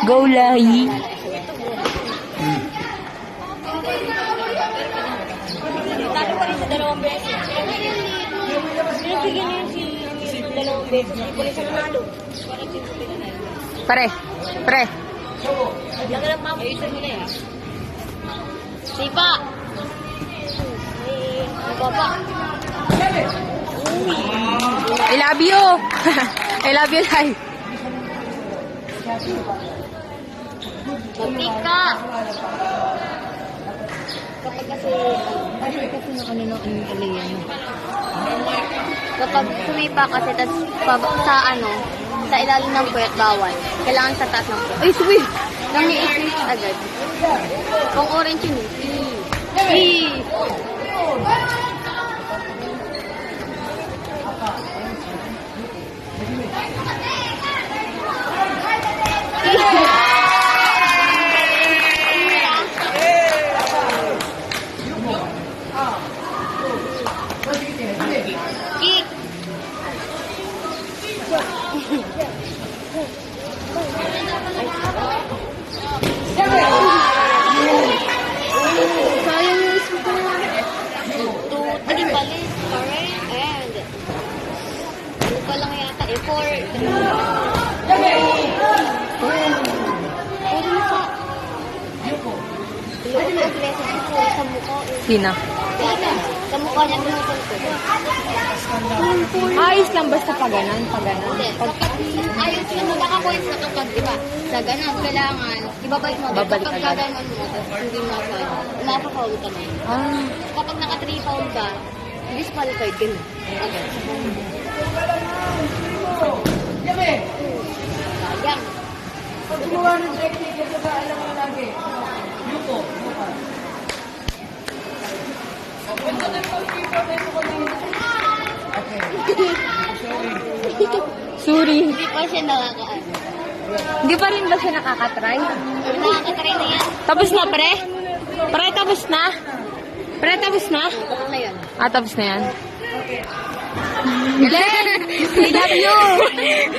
Go, Lahi. Talo pa rin sa dalawang beses. Pinagbigyan niya si dalawang beses. Hindi pa rin siya nanalo. Pare. Lagyan ng mabisa nila eh. Sipa! Baba. I love you. I love you, Lahi. Mag-pick ka! Kapag kasi na ano ng yan. Kapag sumipa kasi sa sa ilalim ng puwet bawal. Kailangan sa taas ng puwet. Ay, sweet! Nang i-twist agad. Kung orange yun, kick! Sayang yung score. Naging balis. Alright, and ano pa lang yata eh, 4-3. Sa mukha eh. Sina? Sa mukha niya tumutulog. Ayos lang basta paganan. Hindi. Ayos yung magkaka-points na kapag, di ba? Sa ganun, kailangan, ibabalik mo. Babalik Kapag agad. gaganon mo, tapos hindi nasa-foul ka na. Ah. Kapag naka-3 foul ka, disqualified ka na. Agad. Sayang. Sorry. Hindi pa siya nakakaano. Hindi pa rin ba siya nakakatry? Nakakatry na yan. Tapos na, pre? Pre, tapos na? Pre, tapos na? Ano na yan? Ah, tapos na yan. Galing! I love you!